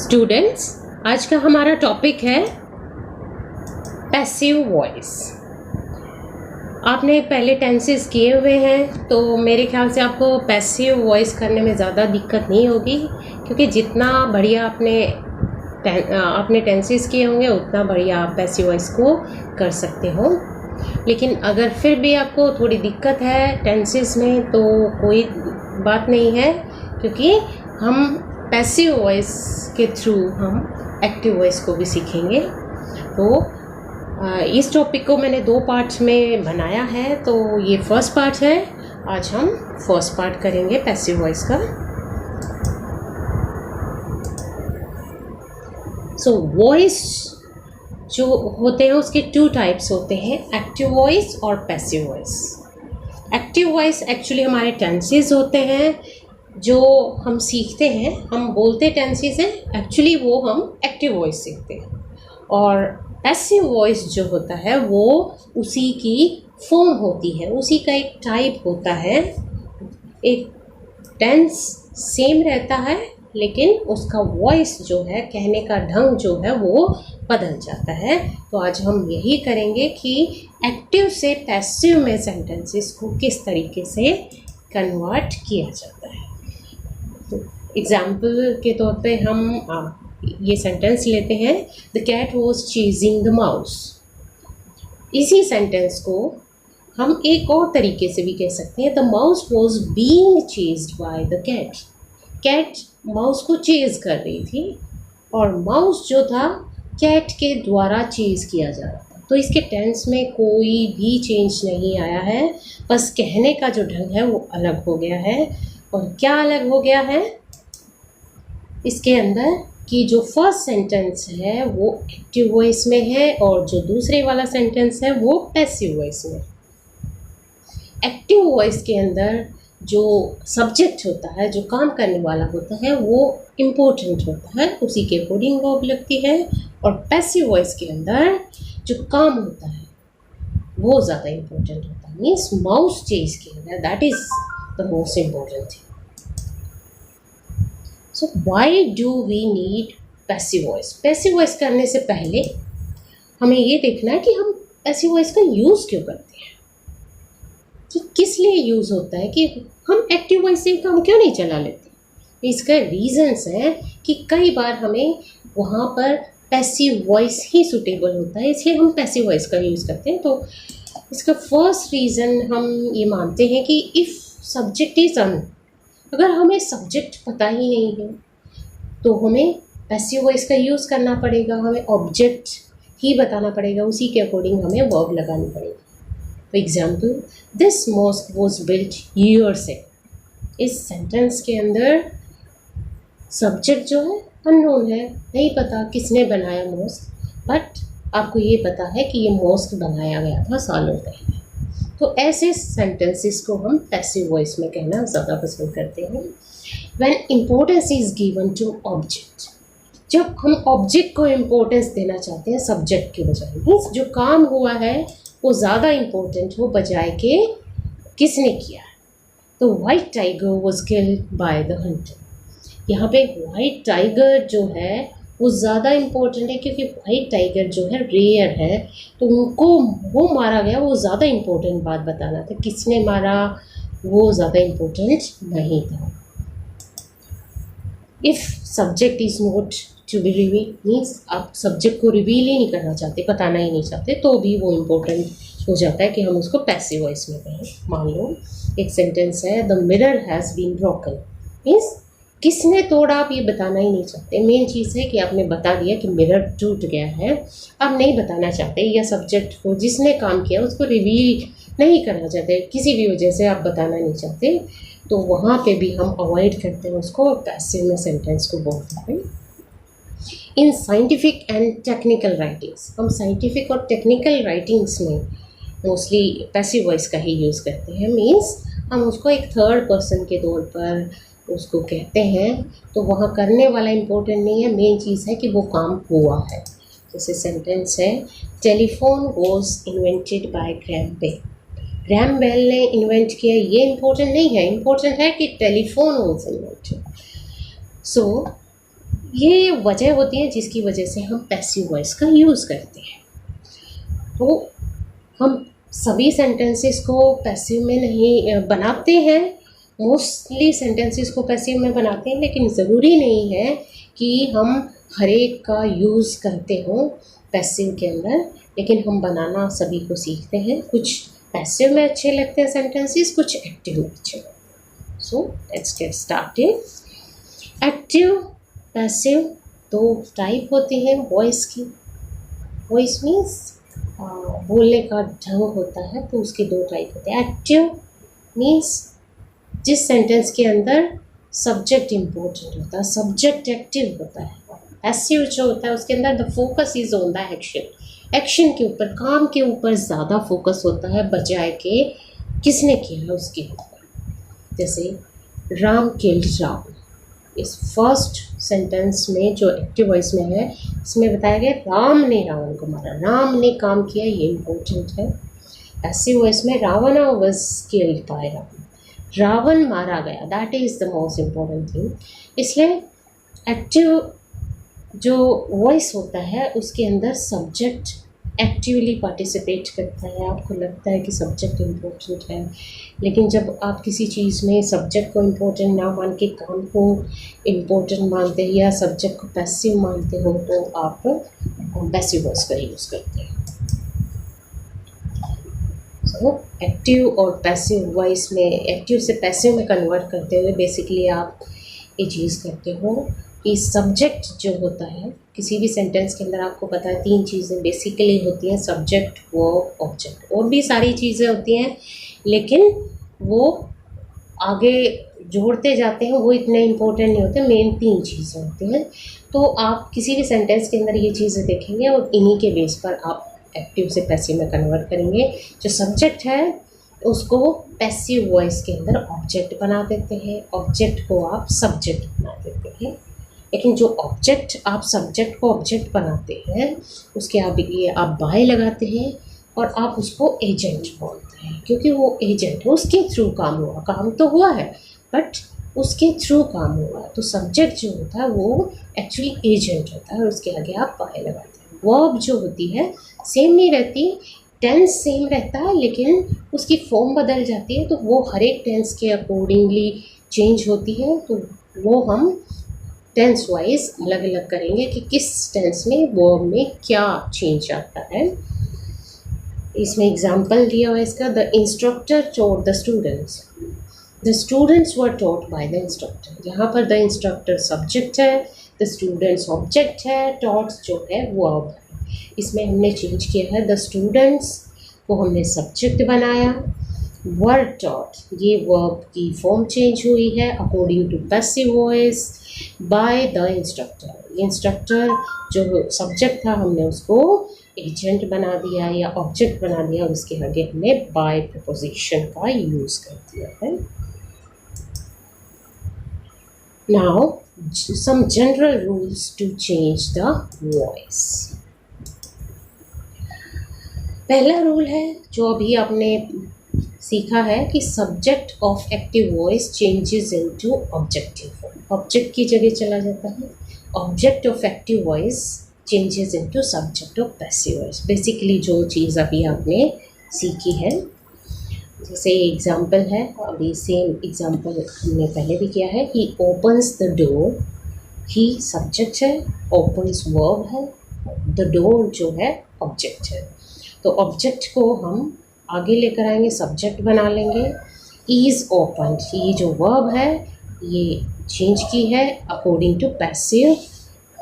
Students, आज का हमारा टॉपिक है पैसिव वॉइस। आपने पहले टेंसेस किए हुए हैं तो मेरे ख्याल से आपको पैसिव वॉइस करने में ज़्यादा दिक्कत नहीं होगी, क्योंकि जितना बढ़िया आपने टेंसेस किए होंगे उतना बढ़िया आप पैसिव वॉइस को कर सकते हो। लेकिन अगर फिर भी आपको थोड़ी दिक्कत है टेंसेस में तो कोई बात नहीं है, क्योंकि हम पैसिव वॉइस के थ्रू हम एक्टिव वॉइस को भी सीखेंगे। तो इस टॉपिक को मैंने 2 पार्ट्स में बनाया है, तो ये फर्स्ट पार्ट है। आज हम फर्स्ट पार्ट करेंगे पैसिव वॉइस का। सो वॉइस जो होते हैं उसके 2 टाइप्स होते हैं, एक्टिव वॉइस और passive voice. Active voice actually हमारे टेंसेस होते हैं जो हम सीखते हैं, हम बोलते टेंसेस हैं, एक्चुअली वो हम एक्टिव वॉइस सीखते हैं। और पैसिव वॉइस जो होता है वो उसी की फॉर्म होती है, उसी का एक टाइप होता है। एक टेंस सेम रहता है लेकिन उसका वॉइस जो है, कहने का ढंग जो है वो बदल जाता है। तो आज हम यही करेंगे कि एक्टिव से पैसिव में सेंटेंसेस को किस तरीके से कन्वर्ट किया जाता है। तो एग्जाम्पल के तौर पे हम ये सेंटेंस लेते हैं, the cat was chasing the mouse. इसी सेंटेंस को हम एक और तरीके से भी कह सकते हैं, the mouse was being chased by the cat. Cat mouse को चेज कर रही थी और माउस जो था कैट के द्वारा चेज किया जा रहा था। तो इसके टेंस में कोई भी चेंज नहीं आया है, बस कहने का जो ढंग है वो अलग हो गया है। और क्या अलग हो गया है इसके अंदर कि जो फर्स्ट सेंटेंस है वो एक्टिव वॉइस में है और जो दूसरे वाला सेंटेंस है वो पैसिव वॉइस में। एक्टिव वॉइस के अंदर जो सब्जेक्ट होता है, जो काम करने वाला होता है, वो इम्पोर्टेंट होता है, उसी के अकॉर्डिंग वर्ब लगती है। और पैसिव वॉइस के अंदर जो काम होता है वो ज़्यादा इम्पोर्टेंट होता है। मीन्स माउस चेज के अंदर that is the most important thing. So why do we need passive voice? Passive voice करने से पहले हमें ये देखना है कि हम पैसिव वॉइस का यूज़ क्यों करते हैं, कि किस लिए यूज़ होता है, कि हम एक्टिव वॉइस से काम क्यों नहीं चला लेते। इसका रीजंस है कि कई बार हमें वहाँ पर पैसिव वॉइस ही सूटेबल होता है, इसलिए हम पैसिव वॉइस का यूज़ करते हैं। तो इसका फर्स्ट रीज़न हम ये मानते हैं कि इफ़ सब्जेक्ट इज़ अन, अगर हमें सब्जेक्ट पता ही नहीं है तो हमें पैसिव वॉइस का यूज़ करना पड़ेगा, हमें ऑब्जेक्ट ही बताना पड़ेगा, उसी के अकॉर्डिंग हमें वर्ब लगानी पड़ेगी। For example, this mosque was built years ago. इस सेंटेंस के अंदर सब्जेक्ट जो है अननोन है, नहीं पता किसने बनाया मॉस्क, बट आपको ये पता है कि ये मॉस्क बनाया गया था सालों पहले। तो ऐसे सेंटेंसेस को हम पैसिव वॉइस में कहना ज़्यादा पसंद करते हैं। When importance is given to object, जब हम ऑब्जेक्ट को इम्पोर्टेंस देना चाहते हैं सब्जेक्ट के बजाय, मीन्स जो काम हुआ है वो ज़्यादा इम्पोर्टेंट हो बजाय के किसने किया है। तो white tiger was killed by the Hunter. यहाँ पे वाइट टाइगर जो है वो ज़्यादा इम्पोर्टेंट है, क्योंकि वाइट टाइगर जो है रेयर है, तो उनको वो मारा गया, वो ज़्यादा इम्पोर्टेंट बात बताना था। किसने मारा वो ज़्यादा इम्पोर्टेंट नहीं था। If subject is not to be reveal, means आप सब्जेक्ट को रिवील ही नहीं करना चाहते, बताना ही नहीं चाहते, तो भी वो इम्पोर्टेंट हो जाता है कि हम उसको पैसिव वॉइस में कहें। मान लो एक सेंटेंस है, the mirror has been broken, means किसने तोड़ा आप ये बताना ही नहीं चाहते। मेन चीज़ है कि आपने बता दिया कि मिरर टूट गया है, आप नहीं बताना चाहते, या सब्जेक्ट को जिसने काम किया उसको रिवील नहीं करना चाहते, किसी भी वजह से आप बताना नहीं चाहते, तो वहाँ पे भी हम अवॉइड करते हैं उसको, पैसिव में सेंटेंस को बोलते हैं। In scientific and technical writings, हम साइंटिफिक और टेक्निकल राइटिंग्स में मोस्टली पैसिव वॉइस का ही यूज़ करते हैं। मीन्स हम उसको एक थर्ड पर्सन के तौर पर उसको कहते हैं, तो वहाँ करने वाला इम्पोर्टेंट नहीं है, मेन चीज़ है कि वो काम हुआ है। जैसे सेंटेंस है, telephone was invented by Graham Bell. Graham Bell ने इन्वेंट किया, ये इम्पोर्टेंट नहीं है, इम्पोर्टेंट है कि टेलीफोन वॉज इन्वेंटेड। सो ये वजह होती है जिसकी वजह से हम पैसिव वॉइस का यूज़ करते हैं। तो हम सभी सेंटेंसेस को पैसिव में नहीं बनाते हैं, मोस्टली सेंटेंसेस को पैसिव में बनाते हैं, लेकिन ज़रूरी नहीं है कि हम हर एक का यूज़ करते हों पैसिव के अंदर, लेकिन हम बनाना सभी को सीखते हैं। कुछ पैसिव में अच्छे लगते हैं सेंटेंसेस, कुछ एक्टिव में अच्छे लगते हैं। So let's get started. Active passive दो टाइप होती हैं वॉइस की। वॉइस मीन्स बोलने का ढंग होता है, तो उसके दो टाइप होते हैं। एक्टिव मीन्स जिस सेंटेंस के अंदर सब्जेक्ट इम्पोर्टेंट होता है, सब्जेक्ट एक्टिव होता है। पैसिव जो होता है उसके अंदर the focus is on the action, action के ऊपर, काम के ऊपर ज़्यादा फोकस होता है बजाय के किसने किया है उसके ऊपर। जैसे राम किल्ड रावण, इस फर्स्ट सेंटेंस में जो एक्टिव वॉइस में है इसमें बताया गया राम ने रावण को मारा, राम ने काम किया, ये इम्पोर्टेंट है। पैसिव वॉइस में Ravan was killed by Ravan, Ravan मारा गया, that is the most important thing. इसलिए एक्टिव जो वॉइस होता है उसके अंदर सब्जेक्ट एक्टिवली पार्टिसिपेट करता है। आपको लगता है कि सब्जेक्ट इम्पोर्टेंट है, लेकिन जब आप किसी चीज़ में सब्जेक्ट को इम्पोर्टेंट ना मान के काम को इम्पोर्टेंट मानते हैं या सब्जेक्ट को पैसिव मानते हो, तो आप पैसिव वॉइस का यूज़ करते हैं। सो एक्टिव और पैसिव वॉइस में, एक्टिव से पैसिव में कन्वर्ट करते हुए बेसिकली आप ये चीज़ करते हो कि सब्जेक्ट जो होता है किसी भी सेंटेंस के अंदर, आपको पता है तीन चीज़ें बेसिकली होती हैं, सब्जेक्ट, वर्ब, ऑब्जेक्ट। और भी सारी चीज़ें होती हैं लेकिन वो आगे जोड़ते जाते हैं, वो इतने इम्पोर्टेंट नहीं होते, मेन तीन चीज़ें होती हैं। तो आप किसी भी सेंटेंस के अंदर ये चीज़ें देखेंगे और इन्हीं के बेस पर आप एक्टिव से पैसिव में कन्वर्ट करेंगे। जो सब्जेक्ट है उसको पैसिव वॉइस के अंदर ऑब्जेक्ट बना देते हैं, ऑब्जेक्ट को आप सब्जेक्ट बना देते हैं। लेकिन जो ऑब्जेक्ट, आप सब्जेक्ट को ऑब्जेक्ट बनाते हैं उसके आप बाय लगाते हैं और आप उसको एजेंट बोलते हैं, क्योंकि वो एजेंट है, उसके थ्रू काम हुआ, काम तो हुआ है बट उसके थ्रू काम हुआ। तो सब्जेक्ट जो होता है वो एक्चुअली एजेंट होता है और उसके आगे आप बाय लगाते हैं। वर्ब जो होती है सेम नहीं रहती, टेंस सेम रहता है लेकिन उसकी फॉर्म बदल जाती है, तो वो हर एक टेंस के अकॉर्डिंगली चेंज होती है। तो वो हम टेंस वाइज अलग अलग करेंगे कि किस टेंस में वर्ब में क्या चेंज आता है। इसमें एग्जांपल दिया हुआ है इसका, the instructor taught the students, the students were taught by the instructor. यहाँ पर द इंस्ट्रक्टर सब्जेक्ट है, द स्टूडेंट्स ऑब्जेक्ट है, टॉट जो है वर्ब है। इसमें हमने चेंज किया है, द स्टूडेंट्स को हमने सब्जेक्ट बनाया, वर टॉट ये वर्ब की फॉर्म चेंज हुई है according to passive voice by the instructor. Instructor जो सब्जेक्ट था हमने उसको एजेंट बना दिया या ऑब्जेक्ट बना दिया, उसके आगे हमने बाय प्रपोजिशन का यूज़ कर दिया है। Now some general rules to change the voice. पहला रूल है जो अभी आपने सीखा है कि subject of active voice changes into objective form, object की जगह चला जाता है। Object of active voice changes into subject of passive voice. Basically जो चीज़ अभी आपने सीखी है, जैसे एग्जांपल है, अभी सेम एग्जांपल हमने पहले भी किया है कि opens the door, he subject है, ओपन्स वर्ब है, द डोर जो है ऑब्जेक्ट है। तो ऑब्जेक्ट को हम आगे लेकर आएंगे, सब्जेक्ट बना लेंगे। इज़ ओपन, ये जो वर्ब है ये चेंज की है अकॉर्डिंग टू पैसिव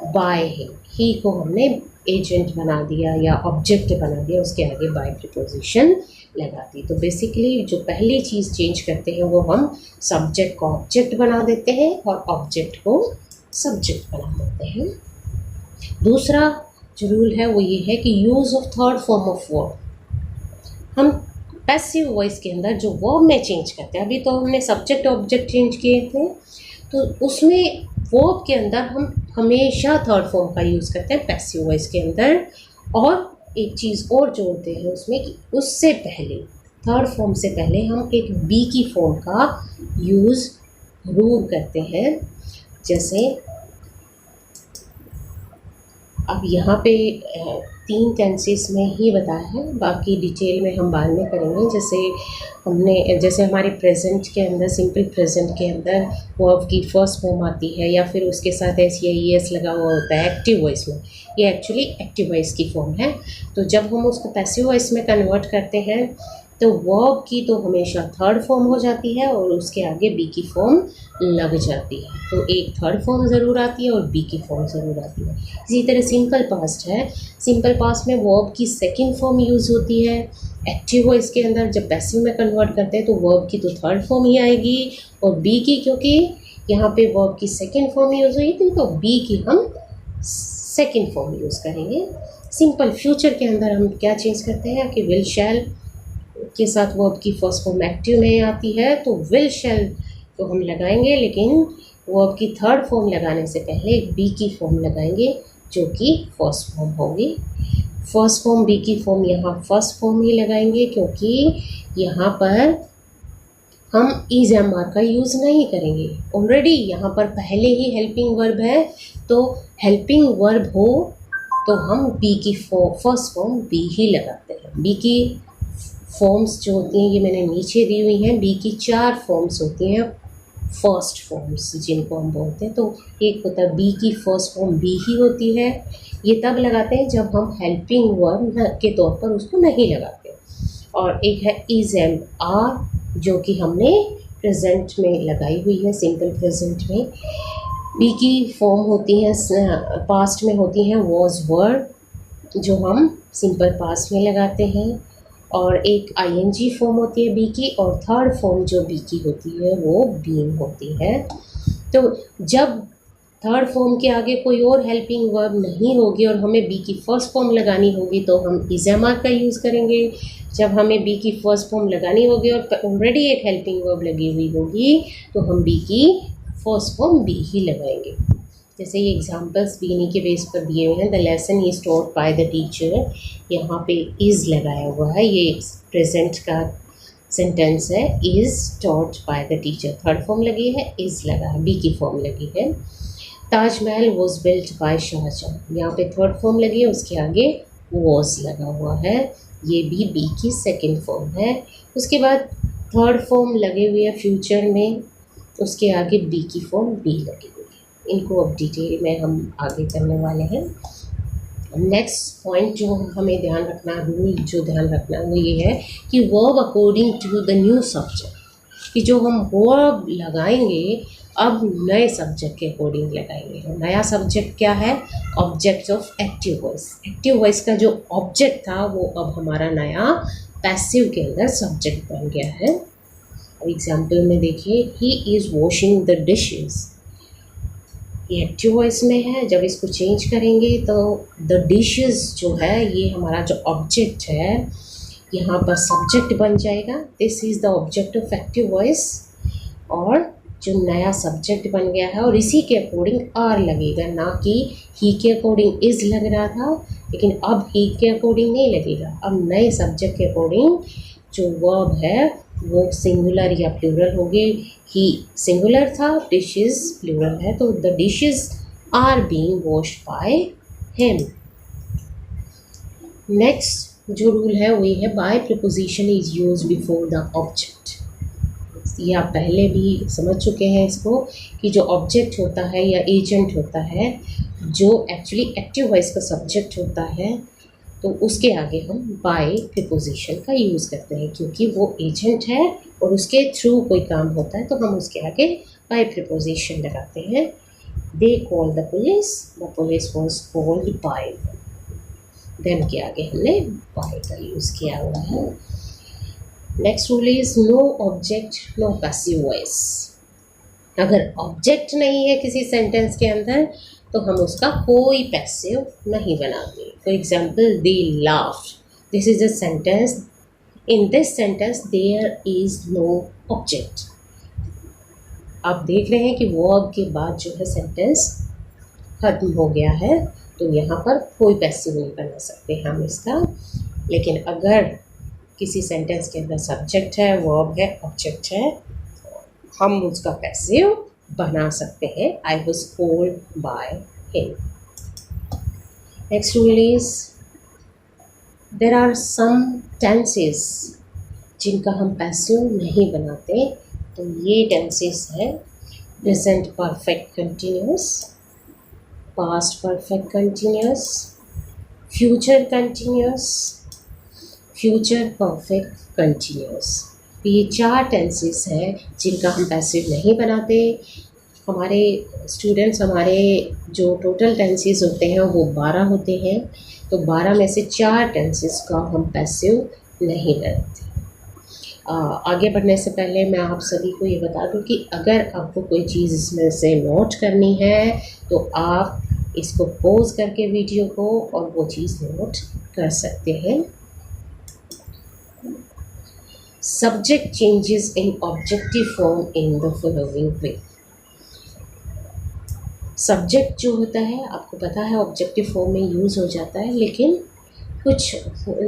बाय ही को हमने एजेंट बना दिया या ऑब्जेक्ट बना दिया, उसके आगे बाय प्रीपोजिशन लगा दी। तो बेसिकली जो पहली चीज़ चेंज करते हैं वो हम सब्जेक्ट को ऑब्जेक्ट बना देते हैं और ऑब्जेक्ट को सब्जेक्ट बना देते हैं। दूसरा जो रूल है वो ये है कि use of third form of verb, हम पैसिव वॉइस के अंदर जो वर्ब में चेंज करते हैं, अभी तो हमने सब्जेक्ट ऑब्जेक्ट चेंज किए थे, तो उसमें वर्ब के अंदर हम हमेशा थर्ड फॉर्म का यूज़ करते हैं पैसिव वॉइस के अंदर। और एक चीज़ और जोड़ते हैं उसमें कि उससे पहले, थर्ड फॉर्म से पहले हम एक बी की फॉर्म का यूज़ जरूर करते हैं। जैसे अब यहाँ पे 3 टेंसेस में ही बताया है, बाकी डिटेल में हम बाद में करेंगे। जैसे हमारे प्रेजेंट के अंदर, सिंपल प्रेजेंट के अंदर वर्ब की फर्स्ट फॉर्म आती है या फिर उसके साथ एस या ई एस लगा हुआ होता है एक्टिव वॉइस में, ये एक्चुअली एक्टिव वॉइस की फॉर्म है। तो जब हम उसको पैसिव वॉइस में कन्वर्ट करते हैं तो वर्ब की तो हमेशा थर्ड फॉर्म हो जाती है और उसके आगे बी की फॉर्म लग जाती है। तो एक थर्ड फॉर्म ज़रूर आती है और बी की फॉर्म ज़रूर आती है। इसी तरह सिंपल पास्ट है, सिंपल पास्ट में वर्ब की सेकंड फॉर्म यूज़ होती है। एक्टिव वॉइस के अंदर जब पैसिव में कन्वर्ट करते हैं तो वर्ब की तो थर्ड फॉर्म ही आएगी और बी की, क्योंकि यहाँ पे वर्ब की सेकेंड फॉर्म यूज़ हुई थी तो बी की हम सेकेंड फॉर्म यूज़ करेंगे। सिंपल फ्यूचर के अंदर हम क्या चेंज करते हैं कि विल शैल के साथ वर्ब की फर्स्ट फॉर्म एक्टिव में आती है तो विल शैल को हम लगाएंगे, लेकिन वर्ब की थर्ड फॉर्म लगाने से पहले एक बी की फॉर्म लगाएंगे जो कि फर्स्ट फॉर्म होगी। फर्स्ट फॉर्म बी की फॉर्म यहाँ फर्स्ट फॉर्म ही लगाएंगे क्योंकि यहाँ पर हम इज एम आर का यूज़ नहीं करेंगे। ऑलरेडी यहाँ पर पहले ही हेल्पिंग वर्ब है, तो हेल्पिंग वर्ब हो तो हम बी की फर्स्ट फॉर्म बी ही लगाते हैं। बी की फॉर्म्स जो होती हैं ये मैंने नीचे दी हुई हैं। बी की 4 फॉर्म्स होती हैं, फर्स्ट फॉर्म्स जिनको हम बोलते हैं। तो एक होता है बी की फर्स्ट फॉर्म बी ही होती है, ये तब लगाते हैं जब हम हेल्पिंग वर्ब के तौर पर उसको नहीं लगाते। और एक है इज एम आर जो कि हमने प्रेजेंट में लगाई हुई है, सिंपल प्रेजेंट में। बी की फॉर्म होती हैं पास्ट में होती हैं वॉज वर जो हम सिंपल पास्ट में लगाते हैं, और एक आईएनजी फॉर्म होती है बी की, और थर्ड फॉर्म जो बी की होती है वो बीइंग होती है। तो जब थर्ड फॉर्म के आगे कोई और हेल्पिंग वर्ब नहीं होगी और हमें बी की फर्स्ट फॉर्म लगानी होगी तो हम इज एम आर का यूज़ करेंगे। जब हमें बी की फर्स्ट फॉर्म लगानी होगी और ऑलरेडी एक हेल्पिंग वर्ब लगी हुई होगी तो हम बी की फर्स्ट फॉर्म बी ही लगाएंगे। जैसे ये एग्जाम्पल्स भी इन्हीं के बेस पर दिए हुए हैं। The lesson is taught by the teacher, यहाँ पे इज़ लगाया हुआ है, ये प्रेजेंट का सेंटेंस है। Is taught by the teacher, third form लगी है, इज़ लगा है, बी की फॉर्म लगी है। Taj Mahal was built by Shah Jahan, यहाँ पे थर्ड फॉर्म लगी है, उसके आगे वॉज लगा हुआ है, ये भी बी की सेकेंड फॉर्म है। उसके बाद थर्ड फॉर्म लगे हुए है फ्यूचर में, उसके आगे बी की फॉर्म बी लगी हुई है। इनको अब डिटेल में हम आगे करने वाले हैं। नेक्स्ट पॉइंट जो हमें ध्यान रखना, रूल जो ध्यान रखना वो ये है कि verb according to the new subject, कि जो हम वर्ब लगाएंगे अब नए सब्जेक्ट के अकॉर्डिंग लगाएंगे। नया सब्जेक्ट क्या है? Object of active voice. Active voice का जो ऑब्जेक्ट था वो अब हमारा नया पैसिव के अंदर सब्जेक्ट बन गया है। अब एग्जाम्पल में देखिए, he is washing the dishes, ये एक्टिव वॉइस में है। जब इसको चेंज करेंगे तो द डिशेस जो है ये हमारा जो ऑब्जेक्ट है यहाँ पर सब्जेक्ट बन जाएगा। This is the object of active voice, और जो नया सब्जेक्ट बन गया है और इसी के अकॉर्डिंग आर लगेगा, ना कि ही के अकॉर्डिंग इज़ लग रहा था, लेकिन अब ही के अकॉर्डिंग नहीं लगेगा। अब नए सब्जेक्ट के अकॉर्डिंग जो वर्ब है वो सिंगुलर या प्लूरल होगी। ही सिंगुलर था, डिशेस प्लूरल है, तो the dishes are being washed by him. Next जो रूल है वो ये है, by preposition is use before the object. ये आप पहले भी समझ चुके हैं इसको, कि जो ऑब्जेक्ट होता है या एजेंट होता है जो एक्चुअली एक्टिव वॉइस का सब्जेक्ट होता है, तो उसके आगे हम बाय प्रीपोजिशन का यूज़ करते हैं, क्योंकि वो एजेंट है और उसके थ्रू कोई काम होता है तो हम उसके आगे बाय प्रीपोजिशन लगाते हैं। They call the police was called by, then के आगे हमने बाय का यूज़ किया हुआ है। Next rule is no object no passive voice. अगर ऑब्जेक्ट नहीं है किसी सेंटेंस के अंदर तो हम उसका कोई पैसिव नहीं बनाते। For example, they laughed, this is a sentence, in this sentence there is no object. आप देख रहे हैं कि वर्ब के बाद जो है सेंटेंस खत्म हो गया है, तो यहाँ पर कोई पैसिव नहीं बना सकते हम इसका। लेकिन अगर किसी सेंटेंस के अंदर सब्जेक्ट है, वर्ब है, ऑब्जेक्ट है, हम उसका पैसिव बना सकते हैं। I was called by him. Next rule is there are some tenses जिनका हम पैसिव नहीं बनाते, तो ये टेंसेस है present perfect continuous, past perfect continuous, future continuous, future perfect continuous. ये 4 टेंसेस हैं जिनका हम पैसिव नहीं बनाते। हमारे स्टूडेंट्स, हमारे जो टोटल टेंसेस होते हैं वो 12 होते हैं, तो 12 में से 4 टेंसेस का हम पैसिव नहीं बनाते। आगे बढ़ने से पहले मैं आप सभी को ये बता दूं कि अगर आपको कोई चीज़ इसमें से नोट करनी है तो आप इसको पॉज करके वीडियो को और वो चीज़ नोट कर सकते हैं। Subject changes in objective form in the following way. Subject जो होता है आपको पता है ऑब्जेक्टिव फॉर्म में यूज़ हो जाता है, लेकिन कुछ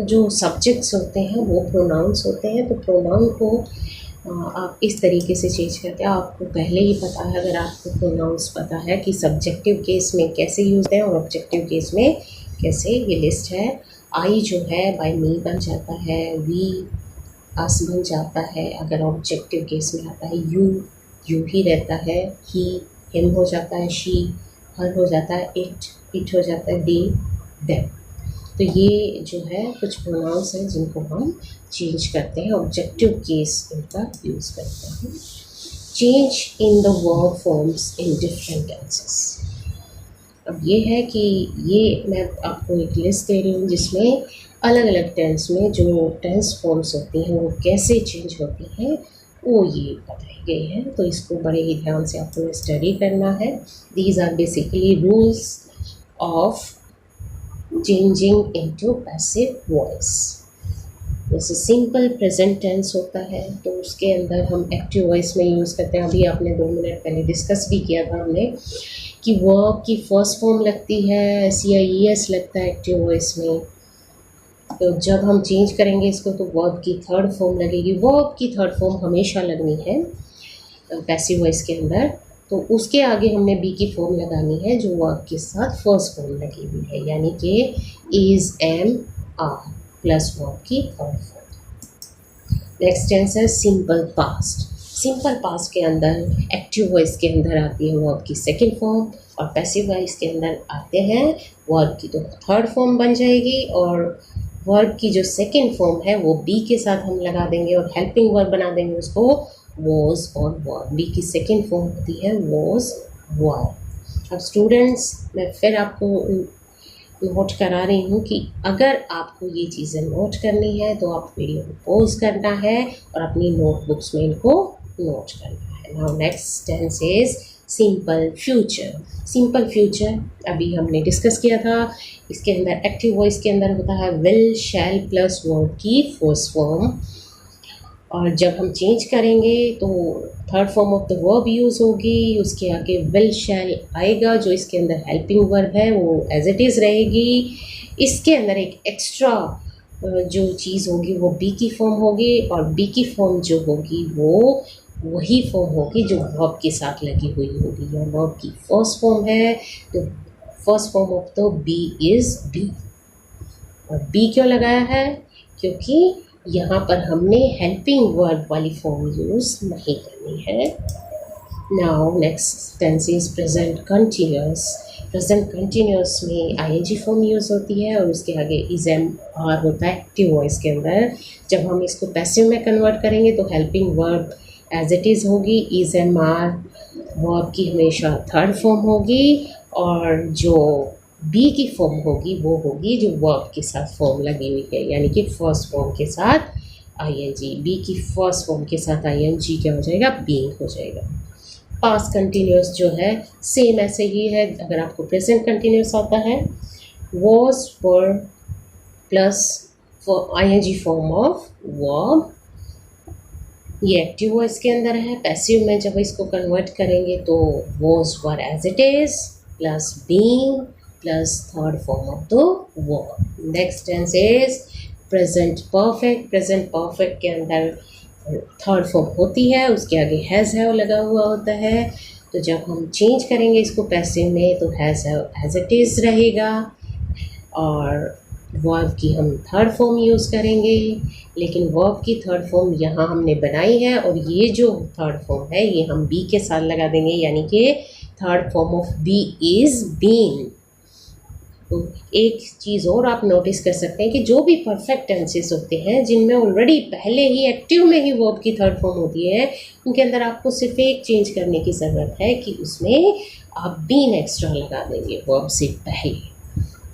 जो सब्जेक्ट्स होते हैं वो प्रोनाउंस होते हैं, तो प्रोनाउन को आप इस तरीके से चेंज करते हैं। आपको पहले ही पता है, अगर आपको प्रोनाउंस पता है कि सब्जेक्टिव केस में कैसे यूज़ है और ऑब्जेक्टिव केस में कैसे, ये लिस्ट है। आई जो है बाय मी बन जाता है, वी अस बन जाता है, अगर ऑब्जेक्टिव केस में आता है। यू ही रहता है, ही हिम हो जाता है, शी हर हो जाता है, इट हो जाता है, दे देम। तो ये जो है कुछ प्रोनाउंस हैं जिनको हम चेंज करते हैं, ऑब्जेक्टिव केस इनका यूज़ करते हैं। Change in the verb forms in different tenses. अब ये है कि ये मैं आपको एक लिस्ट दे रही हूँ जिसमें अलग अलग टेंस में जो टेंस फॉर्म्स होती हैं वो कैसे चेंज होती हैं वो ये बताई गई है, तो इसको बड़े ही ध्यान से आपको स्टडी करना है। These are basically rules of changing into passive voice. जैसे सिंपल प्रेजेंट टेंस होता है तो उसके अंदर हम एक्टिव वॉइस में यूज़ करते हैं। अभी आपने 2 मिनट पहले डिस्कस भी किया था हमने कि वर्ब की फर्स्ट फॉर्म लगती है SEIES लगता है एक्टिव वॉइस में, तो जब हम चेंज करेंगे इसको तो वर्ब की थर्ड फॉर्म लगेगी। वर्ब की थर्ड फॉर्म हमेशा लगनी है पैसिव वॉइस के अंदर, तो उसके आगे हमने बी की फॉर्म लगानी है जो वर्ब के साथ फर्स्ट फॉर्म लगी हुई है, यानी कि is, am, are plus verb की थर्ड फॉर्म। नेक्स्ट टेंस है सिंपल पास्ट। सिंपल पास्ट के अंदर एक्टिव वॉइस के अंदर आती है वर्ब की सेकंड फॉर्म और पैसिव वॉइस के अंदर आते हैं वर्ब की तो थर्ड फॉर्म बन जाएगी, और वर्ब की जो सेकंड फॉर्म है वो बी के साथ हम लगा देंगे और हेल्पिंग वर्ब बना देंगे उसको वॉज और वर। बी की सेकंड फॉर्म होती है वॉज, वर। अब स्टूडेंट्स मैं फिर आपको नोट करा रही हूँ कि अगर आपको ये चीज़ें नोट करनी है तो आप वीडियो को पॉज करना है और अपनी नोटबुक्स में इनको नोट करना है। Now next tense is simple future. Simple future अभी हमने डिस्कस किया था, इसके अंदर एक्टिव वॉइस के अंदर होता है विल, शैल प्लस वर्ब की फर्स्ट फॉर्म, और जब हम चेंज करेंगे तो third form of the verb use होगी, उसके आगे विल शैल आएगा, जो इसके अंदर हेल्पिंग वर्ब है वो एज इट इज़ रहेगी। इसके अंदर एक एक्स्ट्रा जो चीज़ होगी वो बी की फॉर्म होगी, और बी की फॉर्म जो होगी वो वही फॉर्म होगी जो वर्ब के साथ लगी हुई होगी। या वर्ब की फर्स्ट फॉर्म है तो first form of the be is be. और बी क्यों लगाया है? क्योंकि यहाँ पर हमने हेल्पिंग वर्ब वाली फॉर्म यूज़ नहीं करनी है। Now next tense is present continuous. Present continuous में आईएनजी फॉर्म यूज़ होती है और उसके आगे इज, एम, आर होता है एक्टिव वॉइस के अंदर। जब हम इसको पैसिव में कन्वर्ट करेंगे तो helping verb as it is होगी, इज, एम, आर वर्ब की हमेशा थर्ड फॉर्म होगी, और जो बी की फॉर्म होगी वो होगी जो वर्ब के साथ फॉर्म लगी हुई है, यानी कि फर्स्ट फॉर्म के साथ आईएनजी। बी की फर्स्ट फॉर्म के साथ आईएनजी क्या हो जाएगा? बीइंग हो जाएगा। पास्ट कंटिन्यूअस जो है सेम ऐसे ही है। अगर आपको प्रेजेंट कंटिन्यूअस आता है was, were plus ING form of verb, ये एक्टिव वॉइस के अंदर है। पैसिव में जब इसको कन्वर्ट करेंगे तो was, were as it is plus being plus third form of the verb. Next tense is present perfect. Present perfect के अंदर थर्ड फॉर्म होती है, उसके आगे हैज़ हैव लगा हुआ होता है, तो जब हम चेंज करेंगे इसको पैसिव में तो has have as it is रहेगा। और वर्ब की हम थर्ड फॉर्म यूज़ करेंगे, लेकिन वर्ब की थर्ड फॉर्म यहाँ हमने बनाई है और ये जो थर्ड फॉर्म है ये हम बी के साथ लगा देंगे, यानी कि third form of be is been. तो एक चीज़ और आप नोटिस कर सकते हैं कि जो भी परफेक्ट टेंसेस होते हैं जिनमें ऑलरेडी पहले ही एक्टिव में ही वर्ब की थर्ड फॉर्म होती है, उनके अंदर आपको सिर्फ एक चेंज करने की ज़रूरत है कि उसमें आप बीन एक्स्ट्रा लगा देंगे वर्ब से पहले,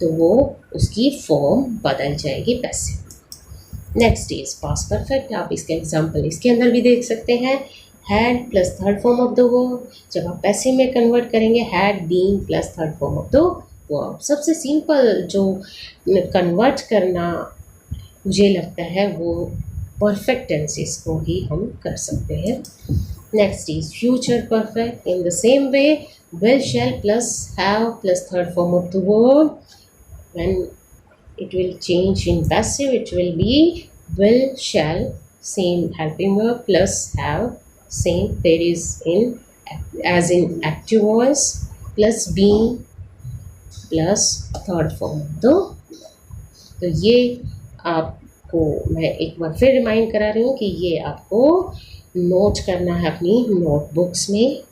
तो वो उसकी फॉर्म बदल जाएगी passive. Next is past perfect. आप इसका एग्जांपल इसके अंदर भी देख सकते हैं, had plus third form of the verb. जब आप पैसिव में कन्वर्ट करेंगे had been plus third form of the verb. सबसे सिंपल जो कन्वर्ट करना मुझे लगता है वो परफेक्ट टेंसेस को ही हम कर सकते हैं। Next is future perfect. In the same way will shall plus have plus third form of the verb, when it will change in passive it will be will shall same helping verb plus have same there is in as in active voice plus being plus third form of the। तो ये आपको मैं एक बार फिर remind करा रही हूँ कि ये आपको नोट करना है अपनी नोटबुक्स में।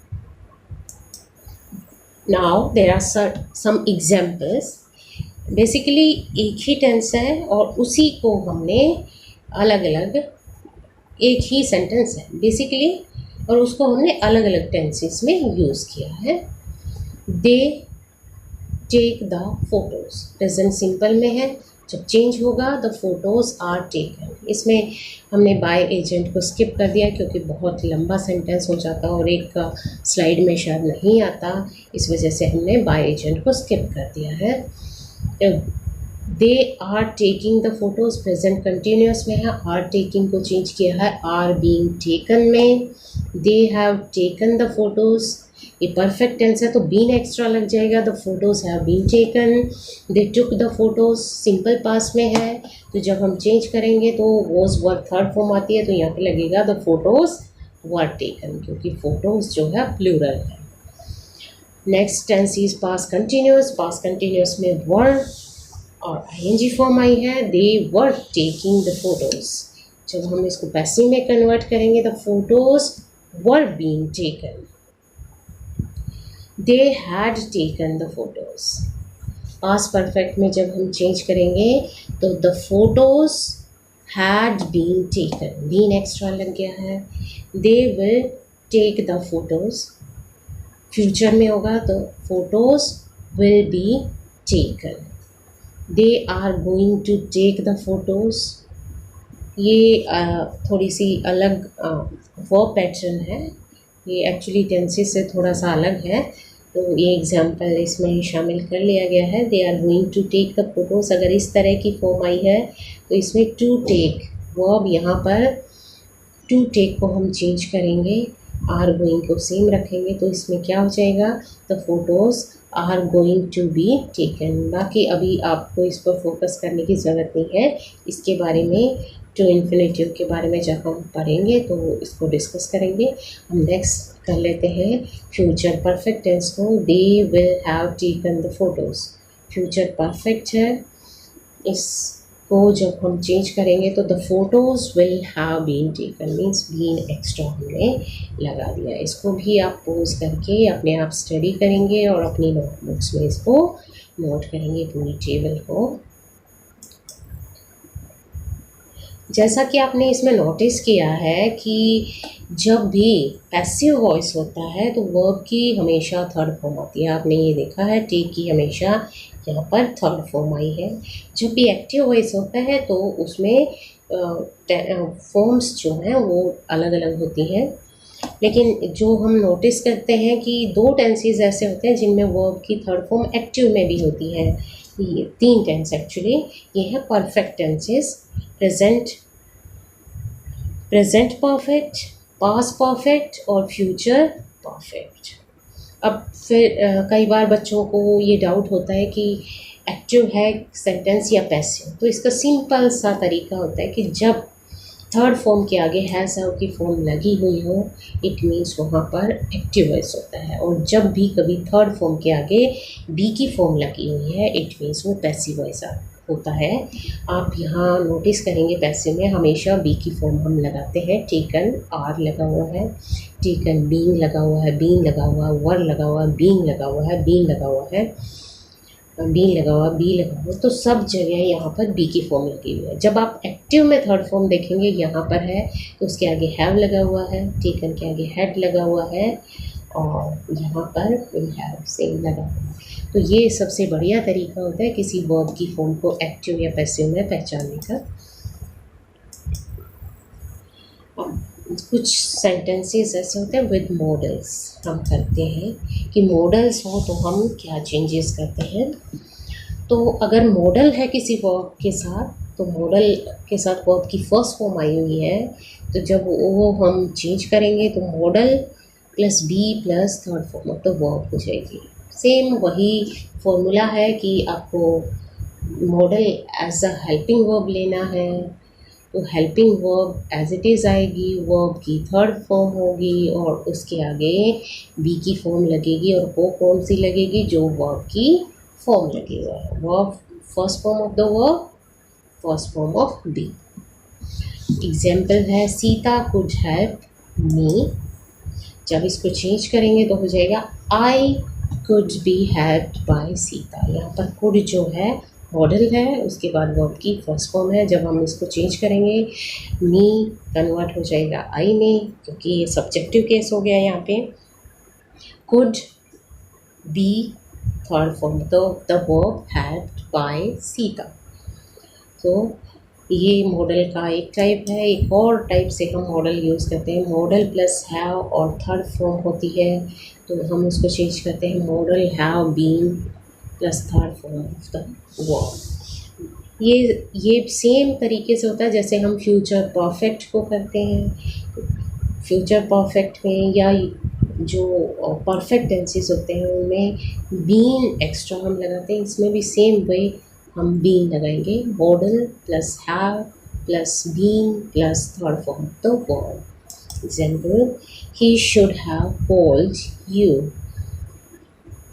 Now there are some examples। Basically एक ही टेंस है और उसी को हमने अलग अलग, एक ही सेंटेंस है बेसिकली और उसको हमने अलग अलग टेंसेस में यूज़ किया है। They take the photos present simple में है, जब चेंज होगा द फोटोज़ आर टेकन। इसमें हमने बाय एजेंट को स्किप कर दिया क्योंकि बहुत लंबा सेंटेंस हो जाता और एक स्लाइड में शायद नहीं आता, इस वजह से हमने बाय एजेंट को स्किप कर दिया है। They are taking the photos present continuous में है, आर टेकिंग को चेंज किया है आर बीइंग टेकन में। They have taken the photos, ये परफेक्ट टेंस है तो बीन एक्स्ट्रा लग जाएगा, the photos have been taken. They took the photos simple past में है, तो जब हम चेंज करेंगे तो वॉज वर्ब थर्ड फॉर्म आती है तो यहाँ पे लगेगा द फोटोज़ वर टेकन, क्योंकि फोटोज़ जो है प्लूरल है। Next tense is past continuous. Past continuous में वर और आईएनजी फॉर्म आई है, they were taking the photos. जब हम इसको पैसिव में कन्वर्ट करेंगे the photos were being taken. They had taken the photos. Past perfect में जब हम चेंज करेंगे तो the photos had been taken, been extra लग गया है। They will take the photos, future में होगा तो photos will be taken. They are going to take the photos, ये थोड़ी सी अलग वर्ब पैटर्न है, ये एक्चुअली टेंसेस से थोड़ा सा अलग है, तो ये एग्जांपल इसमें ही शामिल कर लिया गया है। They are going to take the photos, अगर इस तरह की फॉर्म आई है तो इसमें टू टेक वर्ब, यहाँ पर टू टेक को हम चेंज करेंगे, आर गोइंग को सेम रखेंगे तो इसमें क्या हो जाएगा the photos are going to be taken. बाकी अभी आपको इस पर फोकस करने की ज़रूरत नहीं है, इसके बारे में टू इन्फिनेटिव के बारे में जब हम पढ़ेंगे तो इसको डिस्कस करेंगे। हम नेक्स्ट कर लेते हैं फ्यूचर परफेक्ट टेंस को। They will have taken the photos, future perfect है, इसको जब हम चेंज करेंगे तो the photos will have been taken means been extra हमने लगा दिया। इसको भी आप पोज करके अपने आप स्टडी करेंगे और अपनी नोटबुक्स में इसको नोट करेंगे पूरी टेबल को। जैसा कि आपने इसमें नोटिस किया है कि जब भी पैसिव वॉइस होता है तो वर्ब की हमेशा थर्ड फॉर्म आती है, आपने ये देखा है टेक की हमेशा यहाँ पर थर्ड फॉर्म आई है। जब भी एक्टिव वॉइस होता है तो उसमें फॉर्म्स जो हैं वो अलग अलग होती हैं, लेकिन जो हम नोटिस करते हैं कि दो टेंसेस ऐसे होते हैं जिनमें वर्ब की थर्ड फॉर्म एक्टिव में भी होती है। ये तीन टेंस एक्चुअली, ये है perfect tenses, present perfect, past perfect और फ्यूचर परफेक्ट। अब फिर कई बार बच्चों को ये डाउट होता है कि एक्टिव है सेंटेंस या पैसिव, तो इसका सिंपल सा तरीका होता है कि जब थर्ड फॉर्म के आगे हैज़ हैव की फॉर्म लगी हुई हो, इट मीन्स वहाँ पर एक्टिव वॉइस होता है। और जब भी कभी थर्ड फॉर्म के आगे बी की फॉर्म लगी हुई है, इट मीन्स वो पैसिव वॉइस होता है। आप यहाँ नोटिस करेंगे पैसिव में हमेशा बी की फॉर्म हम लगाते हैं। टेकन आर लगा हुआ है, टेकन बीइंग लगा हुआ है, बीइंग लगा हुआ है, वर लगा हुआ है, बीइंग लगा हुआ है, बीइंग लगा हुआ है, बी लगा हुआ, बी लगा हुआ, तो सब जगह यहाँ पर बी की फॉर्म लगी हुई है। जब आप एक्टिव में थर्ड फॉर्म देखेंगे यहाँ पर है तो उसके आगे हैव लगा हुआ है, टेकन के आगे हैड लगा हुआ है, और यहाँ पर विल हैव सेम लगा हुआ है। तो ये सबसे बढ़िया तरीका होता है किसी वर्ब की फॉर्म को एक्टिव या पैसिव में पहचानने का। कुछ सेंटेंसेस ऐसे होते हैं विद मॉडल्स, हम करते हैं कि मॉडल्स हो तो हम क्या चेंजेस करते हैं। तो अगर मॉडल है किसी वर्ब के साथ, तो मॉडल के साथ वर्ब की फर्स्ट फॉर्म आई हुई है, तो जब वो हम चेंज करेंगे तो modal plus be plus third form of the verb हो जाएगी। सेम वही फॉर्मूला है कि आपको modal as a helping verb लेना है, तो helping verb as it is आएगी, वर्ब की थर्ड फॉर्म होगी और उसके आगे बी की फॉर्म लगेगी। और वो कौन सी लगेगी? जो वर्ब की फॉर्म लगी हुआ है, verb first form of the verb, first form of be. Example है सीता कुड हेल्प मी। जब इसको चेंज करेंगे तो हो जाएगा आई could be helped bye Sita. यहाँ पर कुड जो है मॉडल है, उसके बाद वर्ब की फर्स्ट फॉर्म है। जब हम इसको चेंज करेंगे मी कन्वर्ट हो जाएगा आई में, क्योंकि ये सब्जेक्टिव केस हो गया यहाँ पे। कुड बी थर्ड फॉर्म तो the verb helped bye Sita. तो ये मॉडल का एक टाइप है। एक और टाइप से हम मॉडल यूज़ करते हैं, मॉडल प्लस हैव और थर्ड फॉर्म होती है तो हम उसको चेंज करते हैं modal have been plus third form of the verb. ये सेम तरीके से होता है जैसे हम फ्यूचर परफेक्ट को करते हैं। फ्यूचर परफेक्ट में या जो परफेक्ट टेंसेस होते हैं उनमें बीन एक्स्ट्रा हम लगाते हैं, इसमें भी सेम वे हम बीन लगाएंगे, modal plus have plus been plus third form of the verb. Example, he should have called you,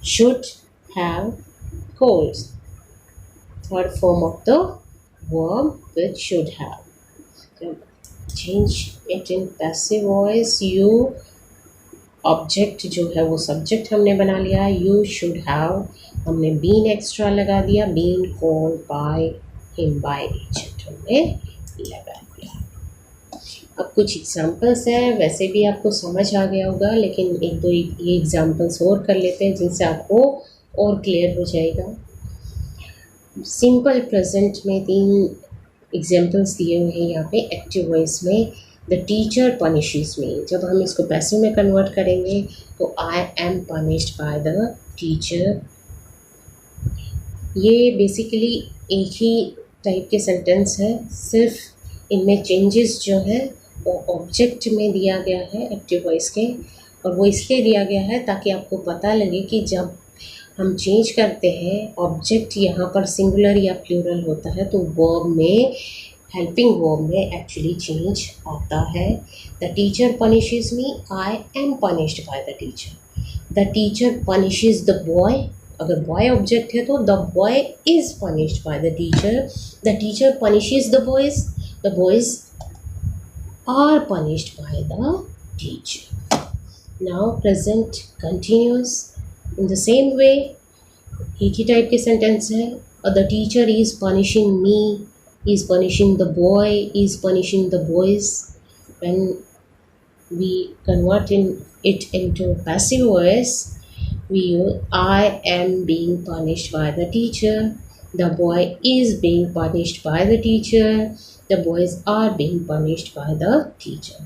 should have called, third form of the verb which should have. So, change it in passive voice, you object जो है वो subject हमने बना लिया, you should have हमने been extra लगा दिया, been called by him, by agent हमने लगा दिया। अब कुछ एग्जाम्पल्स हैं, वैसे भी आपको समझ आ गया होगा, लेकिन एक दो ये एग्जाम्पल्स और कर लेते हैं जिनसे आपको और क्लियर हो जाएगा। सिंपल प्रेजेंट में 3 एग्जाम्पल्स दिए हुए हैं यहाँ पे। एक्टिव वॉइस में द टीचर पनिशेस मी, जब हम इसको पैसिव में कन्वर्ट करेंगे तो आई am punished by the teacher. ये बेसिकली एक ही टाइप के सेंटेंस है, सिर्फ इनमें चेंजेस जो है वो ऑब्जेक्ट में दिया गया है एक्टिव वॉइस के, और वो इसलिए दिया गया है ताकि आपको पता लगे कि जब हम चेंज करते हैं ऑब्जेक्ट यहाँ पर सिंगुलर या प्लूरल होता है तो वर्ब में, हेल्पिंग वर्ब में एक्चुअली चेंज आता है। The teacher punishes me, I am punished by the teacher. The teacher punishes the boy, अगर बॉय ऑब्जेक्ट है तो the boy is punished by the teacher. The teacher punishes the boys are punished by the teacher. Now present continuous in the same way, एक ही type के sentence है, the teacher is punishing me, is punishing the boy, is punishing the boys. When we convert it into passive voice, we use I am being punished by the teacher, the boy is being punished by the teacher, the boys are being punished by the teacher.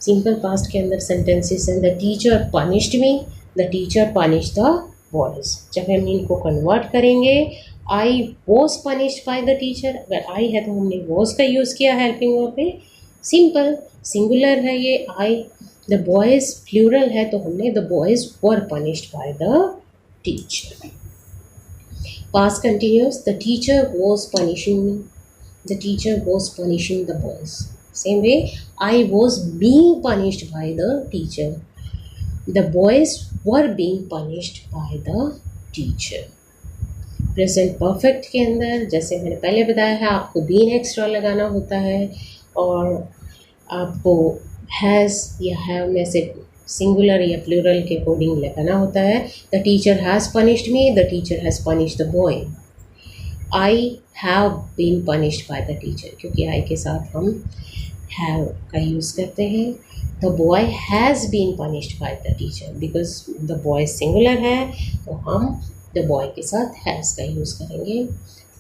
Simple past के अंदर sentences हैं, the teacher punished me, the teacher punish the boys. जब हम इनको convert करेंगे, I was punished by the teacher, अगर आई है तो हमने वॉज का यूज़ किया हेल्पिंग वर्ब पे, सिंपल सिंगुलर है ये आई। द बॉयज़ प्लूरल है तो हमने the boys were punished by the teacher. Past continuous, the teacher was punishing me, the teacher was punishing the boys. Same way I was being punished by the teacher, the boys were being punished by the teacher. Present perfect के अंदर जैसे मैंने पहले बताया है, आपको been extra लगाना होता है और आपको हैज़ या हैव में से सिंगुलर या प्लूरल के अकॉर्डिंग लगाना होता है। The teacher has punished me, the teacher has punished the boy. I have been punished by the teacher, क्योंकि आई के साथ हम हैव का यूज़ करते हैं। The boy has been punished by the teacher, because the boy singular है तो हम द बॉय के साथ हैज़ का यूज़ करेंगे।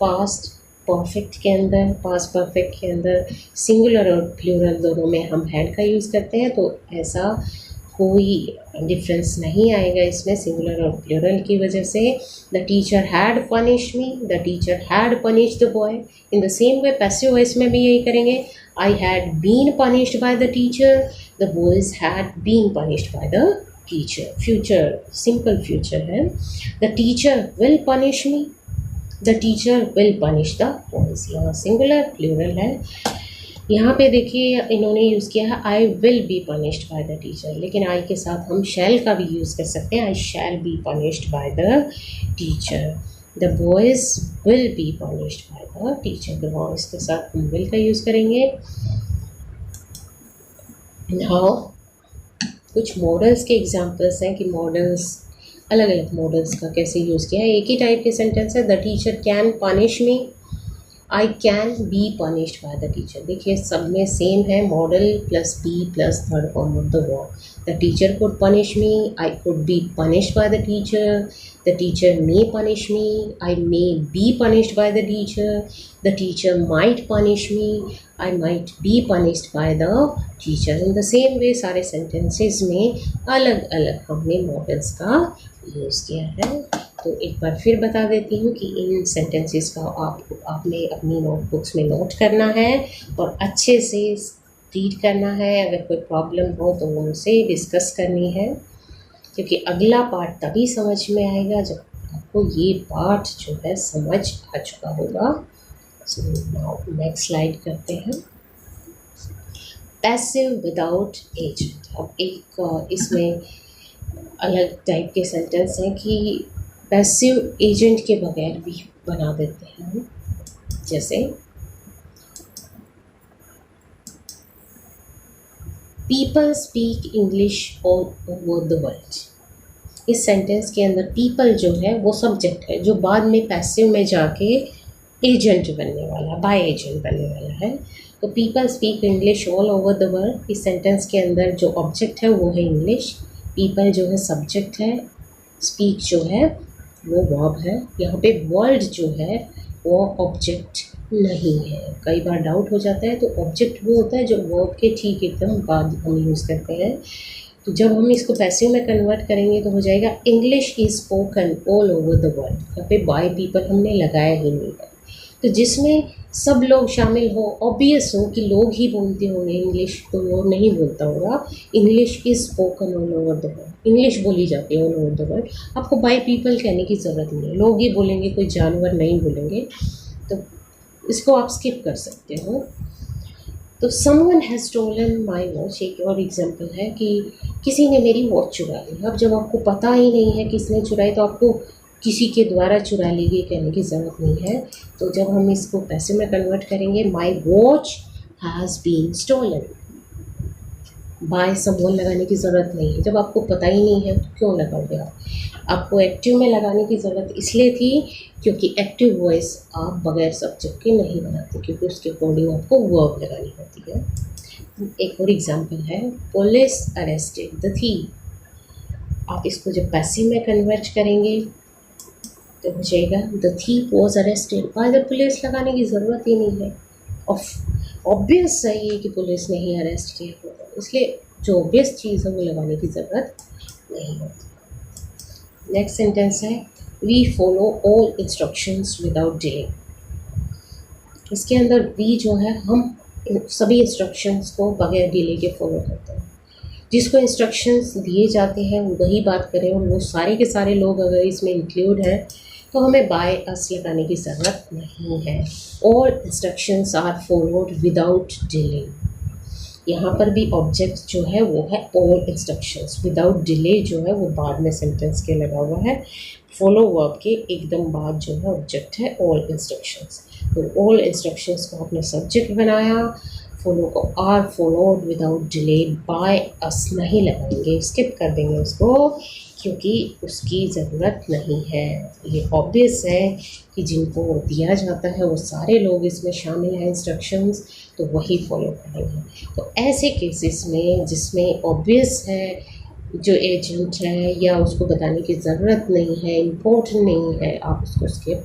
पास्ट परफेक्ट के अंदर, पास्ट परफेक्ट के अंदर सिंगुलर और प्लूरल दोनों में हम हैड का यूज़ करते हैं, तो ऐसा कोई डिफरेंस नहीं आएगा इसमें सिंगुलर और प्लूरल की वजह से। The teacher had punished me, the teacher had punished the boy. In the same way passive voice में भी यही करेंगे। I had been punished by the teacher, the boys had been punished by the teacher. Future simple future है। The teacher will punish me, the teacher will punish the boys. यहाँ singular plural है। यहाँ पे देखिए इन्होंने use किया है I will be punished by the teacher, लेकिन आई के साथ हम शैल का भी यूज़ कर सकते हैं। I shall be punished by the teacher, the boys will be punished by the teacher. The boys के साथ हम विल का यूज़ करेंगे। नाउ कुछ मॉडल्स के एग्जांपल्स हैं कि मॉडल्स अलग अलग मॉडल्स का कैसे यूज़ किया है। एक ही टाइप के सेंटेंस है। The teacher can punish me, I can be punished by the teacher. देखिए सब में सेम है, modal plus be plus third form of the verb. The teacher could punish me, I could be punished by the teacher. The teacher may punish me, I may be punished by the teacher. The teacher might punish me, I might be punished by the teacher. In the same वे सारे sentences में अलग अलग हमने models का use किया है। तो एक बार फिर बता देती हूँ कि इन सेंटेंसेस का आपने अपनी नोटबुक्स में नोट करना है और अच्छे से रीड करना है। अगर कोई प्रॉब्लम हो तो उनसे डिस्कस करनी है, क्योंकि अगला पार्ट तभी समझ में आएगा जब आपको ये पार्ट जो है समझ आ चुका होगा। सो नाउ नेक्स्ट स्लाइड करते हैं। Passive without agent. अब एक इसमें अलग टाइप के सेंटेंस हैं कि पैसिव एजेंट के बगैर भी बना देते हैं हम। जैसे people speak English all over the world. इस सेंटेंस के अंदर पीपल जो है वो सब्जेक्ट है, जो बाद में पैसिव में जाके एजेंट बनने वाला, बाय एजेंट बनने वाला है। तो people speak English all over the world, इस सेंटेंस के अंदर जो ऑब्जेक्ट है वो है इंग्लिश, पीपल जो है सब्जेक्ट है, स्पीक जो है वो वर्ब है। यहाँ पे वर्ल्ड जो है वो ऑब्जेक्ट नहीं है। कई बार डाउट हो जाता है, तो ऑब्जेक्ट वो होता है जो वर्ब के ठीक एकदम बाद हम यूज़ करते हैं। तो जब हम इसको पैसिव में कन्वर्ट करेंगे तो हो जाएगा English is spoken all over the world. यहाँ पे बाय पीपल हमने लगाया ही नहीं है, तो जिसमें सब लोग शामिल हो, ऑब्वियस हो कि लोग ही बोलते होंगे इंग्लिश, तो वो नहीं बोलता होगा। English is spoken all over the world, English बोली जाती है ऑल ओवर द वर्ल्ड। आपको बाय पीपल कहने की ज़रूरत नहीं है, लोग ही बोलेंगे, कोई जानवर नहीं बोलेंगे, तो इसको आप स्किप कर सकते हो। तो someone has stolen my watch, एक और एग्जाम्पल है कि किसी ने मेरी वॉच चुरा ली। अब जब आपको पता ही नहीं है किसने चुराई, तो आपको किसी के द्वारा चुरा ली गई कहने की ज़रूरत नहीं है। तो जब हम इसको पैसे में कन्वर्ट करेंगे, my watch has been stolen, by someone लगाने की ज़रूरत नहीं है। जब आपको पता ही नहीं है तो क्यों लगाओगे आप? आपको एक्टिव में लगाने की ज़रूरत इसलिए थी क्योंकि एक्टिव वॉइस आप बगैर सब्जेक्ट के नहीं बनाते, क्योंकि उसके अकॉर्डिंग आपको वर्ब लगानी होती है। एक और एग्जांपल है, पुलिस अरेस्टेड द थीफ। आप इसको जब पैसिव में कन्वर्ट करेंगे तो हो जाएगा the thief was arrested by the police. लगाने की ज़रूरत ही नहीं है, ऑब्वियस सही है कि पुलिस ने ही अरेस्ट किया होगा, इसलिए जो ऑब्वियस चीज़ है वो लगाने की ज़रूरत नहीं होती। नेक्स्ट सेंटेंस है, we follow all instructions without delay. इसके अंदर वी जो है, हम सभी इंस्ट्रक्शंस को बगैर डिले के फॉलो करते हैं। जिसको इंस्ट्रक्शंस दिए जाते हैं वही बात करें, और वो सारे के सारे लोग अगर इसमें इंक्लूड हैं तो हमें बाय अस लगाने की ज़रूरत नहीं है। All instructions are followed without delay. यहाँ पर भी ऑब्जेक्ट जो है वो है ऑल इंस्ट्रक्शंस, विदाउट डिले जो है वो बाद में सेंटेंस के लगा हुआ है। फॉलो वर्ब के एकदम बाद जो है ऑब्जेक्ट है ऑल इंस्ट्रक्शंस। तो ऑल इंस्ट्रक्शंस को आपने सब्जेक्ट बनाया, फॉलो को are followed without delay by us नहीं लगाएंगे, स्किप कर देंगे उसको क्योंकि उसकी ज़रूरत नहीं है। ये ऑब्वियस है कि जिनको दिया जाता है वो सारे लोग इसमें शामिल हैं इंस्ट्रक्शंस, तो वही फॉलो करेंगे। तो ऐसे केसेस में जिसमें ऑब्वियस है जो एजेंट है या उसको बताने की ज़रूरत नहीं है, इम्पोर्टेंट नहीं है, आप उसको स्किप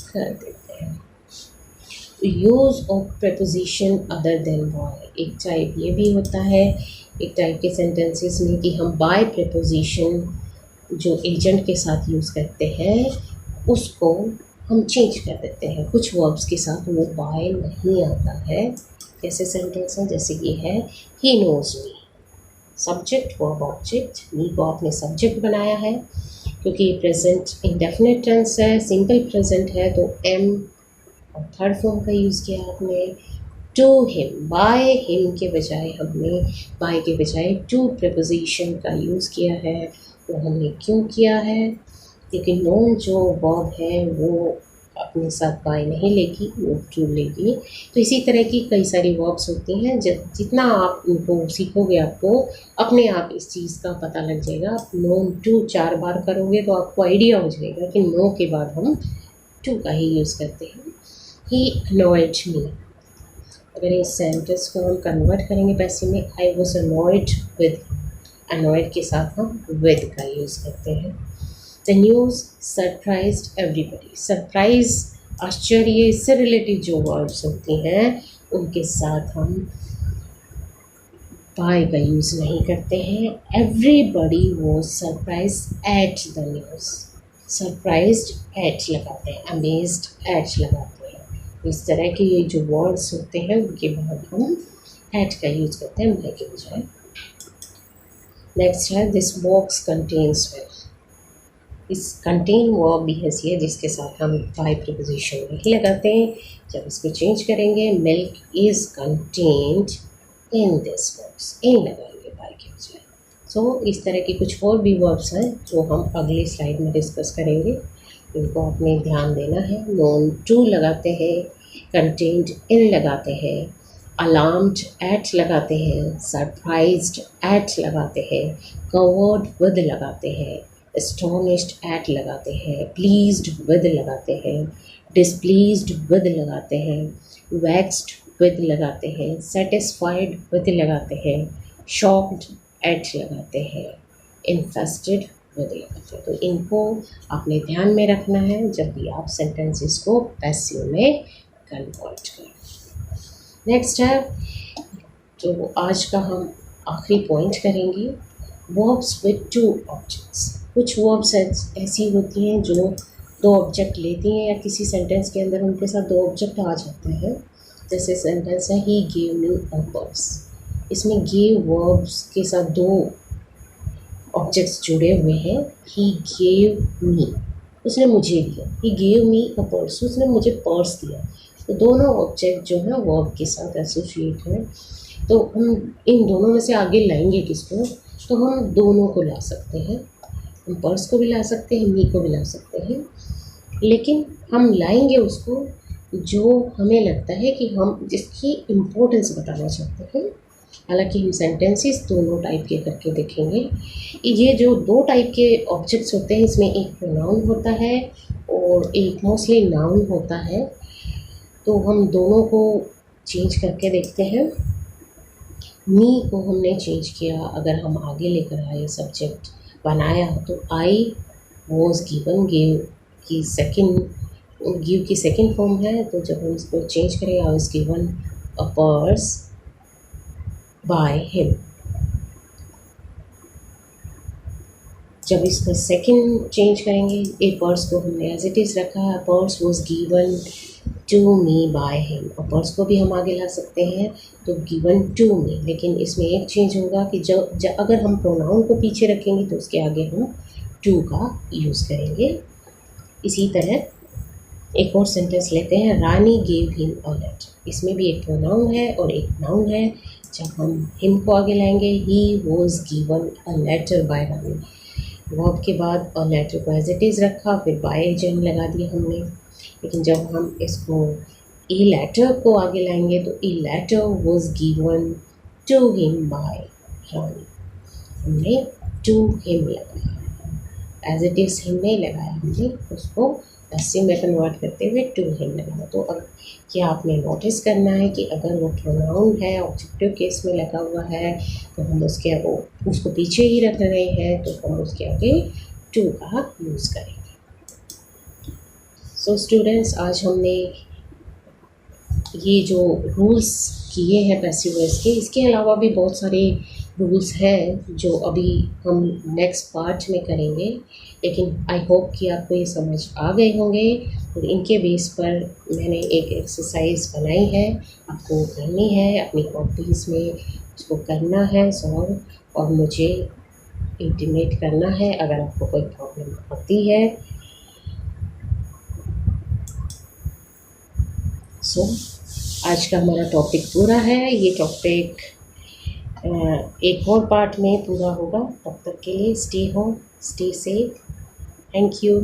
कर देते हैं। Use of preposition other than by, एक टाइप ये भी होता है एक टाइप के सेंटेंसेस में कि हम बाय प्रपोजिशन जो एजेंट के साथ यूज़ करते हैं उसको हम चेंज कर देते हैं। कुछ वर्ब्स के साथ वो बाय नहीं आता है। कैसे सेंटेंस है, जैसे ये है he knows me, subject verb object, me को आपने सब्जेक्ट बनाया है क्योंकि ये प्रेजेंट इंडेफिनिट टेंस है, सिंपल प्रेजेंट है तो एम और थर्ड फॉर्म का यूज़ किया आपने। टू हिम, बाय हिम के बजाय हमने बाय के बजाय टू प्रपोजिशन का यूज़ किया है। वो हमने क्यों किया है, क्योंकि नोन जो वर्ब है वो अपने साथ बाय नहीं लेगी, वो टू लेगी। तो इसी तरह की कई सारी वर्ब्स होती हैं, जितना आप उनको सीखोगे आपको अपने आप इस चीज़ का पता लग जाएगा। आप नोन टू 4 बार करोगे तो आपको आइडिया हो जाएगा कि नो के बाद हम टू का ही यूज़ करते हैं। ही अनॉयड मी, अगर इस सेंटेंस को हम कन्वर्ट करेंगे पैसे में, I was annoyed with, annoyed के साथ हम विद का यूज़ करते हैं। The news surprised everybody, surprise आश्चर्य से रिलेटेड जो वर्ड्स होती हैं उनके साथ हम बाय का यूज़ नहीं करते हैं। Everybody was surprise at the news, surprised eight लगाते हैं, अमेज्ड एट लगाते हैं। इस तरह के ये जो वर्ड्स होते हैं उनके बाद हम एट का यूज़ करते हैं बाय के बजाय। नेक्स्ट है दिस बॉक्स कंटेन्स मिल्क, इस कंटेन वर्ब भी ऐसी है जिसके साथ हम बाय प्रीपोजिशन नहीं लगाते हैं। जब इसको चेंज करेंगे, milk is contained in this box, in लगाएंगे बाय के बजाय। सो इस तरह की कुछ और भी वर्ब्स हैं जो हम अगली स्लाइड में डिस्कस करेंगे, इनको आपने ध्यान देना है। नोन टू लगाते हैं, कंटेन्ड इन लगाते हैं, अलार्म्ड एट लगाते हैं, सरप्राइज्ड एट लगाते हैं, कवर्ड विद लगाते हैं, एस्टोनिश्ड एट लगाते हैं, प्लीज्ड विद लगाते हैं, डिसप्लीज्ड विद लगाते हैं, वैक्स्ड विद लगाते हैं, सेटिस्फाइड विद लगाते हैं, शॉक्ड एट लगाते हैं, इन्फेस्टेड विद लगाते हैं। तो इनको आपने ध्यान में रखना है जब भी आप सेंटेंसेस को पैसिव में कन्वर्ट करें। नेक्स्ट है तो आज का हम आखिरी पॉइंट करेंगे, वर्ब्स विद टू ऑब्जेक्ट्स। कुछ वर्ब्स ऐसी होती हैं जो 2 ऑब्जेक्ट लेती हैं या किसी सेंटेंस के अंदर उनके साथ 2 ऑब्जेक्ट आ जाते हैं। जैसे सेंटेंस है he gave me a purse, इसमें गेव वर्ब्स के साथ 2 ऑब्जेक्ट्स जुड़े हुए हैं। ही गेव मी, उसने मुझे दिया, he gave me a purse, उसने मुझे पर्स दिया। तो दोनों ऑब्जेक्ट जो है वर्ब के साथ एसोसिएट हैं। तो हम इन दोनों में से आगे लाएंगे किसको, तो हम दोनों को ला सकते हैं, हम पर्स को भी ला सकते हैं, मी को भी ला सकते हैं, लेकिन हम लाएंगे उसको जो हमें लगता है कि हम जिसकी इम्पोर्टेंस बताना चाहते हैं। हालांकि हम सेंटेंसेस दोनों टाइप के करके देखेंगे। ये जो 2 टाइप के ऑब्जेक्ट्स होते हैं इसमें एक प्रोनाउन होता है और एक मोस्टली नाउन होता है। तो हम दोनों को चेंज करके देखते हैं। मी को हमने चेंज किया, अगर हम आगे लेकर आए सब्जेक्ट बनाया तो आई वॉज गिवन, गिव की सेकेंड फॉर्म है। तो जब हम इसको चेंज करें, I was given a purse by him, जब इसका सेकेंड चेंज करेंगे, ए पर्स को हमने एज इट इज़ रखा है, purse was given to me by him, और पर्स को भी हम आगे ला सकते हैं तो गिवन टू मी, लेकिन इसमें एक चेंज होगा कि जब अगर हम प्रोनाउन को पीछे रखेंगे तो उसके आगे हम टू का यूज़ करेंगे। इसी तरह एक और सेंटेंस लेते हैं, रानी गेव हिम अ लेटर, इसमें भी एक प्रोनाउन है और एक नाउन है। जब हम हिम को आगे लाएंगे, he was given a letter by Rani. Verb के बाद अ लेटर को एज इट इज़ रखा, फिर बाय एजेंट लगा दिया हमने। लेकिन जब हम इसको ए लेटर को आगे लाएंगे तो a letter was given to him by Rani. हमने टू हिम लगाया, एज इट इज़ हिम नहीं लगाया, हमने उसको पैसिव में कन्वर्ट करते हुए टू हिम लगाया। तो अब क्या आपने नोटिस करना है कि अगर वो प्रोनाउन है, ऑब्जेक्टिव केस में लगा हुआ है, तो हम उसको पीछे ही रख रहे हैं, तो हम उसके आगे टू का यूज़ करेंगे। सो स्टूडेंट्स, आज हमने ये जो रूल्स किए हैं पैसिव वॉइस के, इसके अलावा भी बहुत सारे रूल्स हैं जो अभी हम नेक्स्ट पार्ट में करेंगे। लेकिन आई होप कि आपको ये समझ आ गए होंगे, और इनके बेस पर मैंने एक एक्सरसाइज बनाई है, आपको करनी है, अपनी कॉपीज़ में उसको करना है सॉल्व, और मुझे इंटीमेट करना है अगर आपको कोई प्रॉब्लम आती है। सो आज का हमारा टॉपिक पूरा है। ये टॉपिक एक और पार्ट में पूरा होगा। तब तक के लिए stay home, stay safe. Thank you.